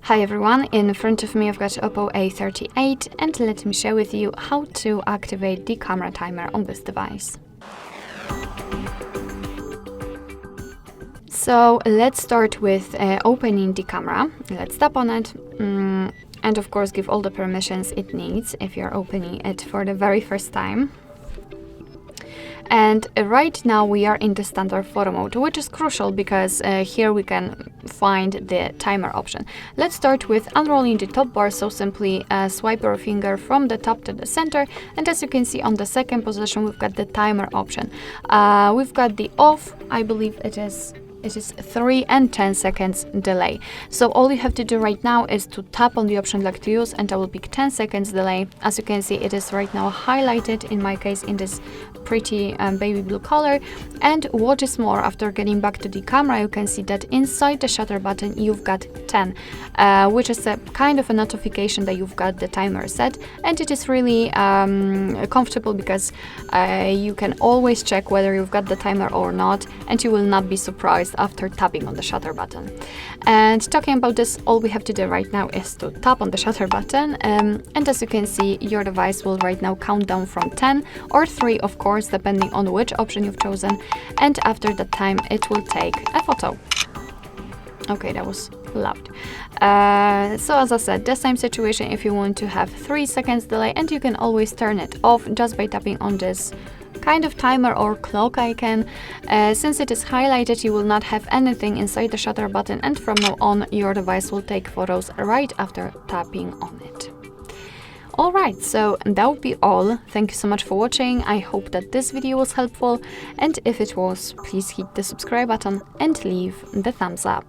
Hi everyone, in front of me I've got OPPO A38 and let me share with you how to activate the camera timer on this device. So let's start with opening the camera. Let's tap on it and of course give all the permissions it needs if you're opening it for the very first time. And right now we are in the standard photo mode, which is crucial because here we can find the timer option. Let's start with unrolling the top bar, so simply swipe your finger from the top to the center, and as you can see on the second position we've got the timer option. We've got the off, I believe it is 3 and 10 seconds delay. So all you have to do right now is to tap on the option like to use, and I will pick 10 seconds delay. As you can see, it is right now highlighted in my case in this pretty baby blue color. And what is more, after getting back to the camera, you can see that inside the shutter button you've got 10, which is a kind of a notification that you've got the timer set, and it is really comfortable because you can always check whether you've got the timer or not, and you will not be surprised after tapping on the shutter button. And talking about this, all we have to do right now is to tap on the shutter button, and as you can see, your device will right now count down from 10 or 3, of course, depending on which option you've chosen, and after that time it will take a photo. Okay, that was loud. So as I said, the same situation if you want to have 3 seconds delay, and you can always turn it off just by tapping on this kind of timer or clock icon. Since it is highlighted, you will not have anything inside the shutter button, and from now on your device will take photos right after tapping on it. Alright, so that would be all. Thank you so much for watching. I hope that this video was helpful, and if it was, please hit the subscribe button and leave the thumbs up.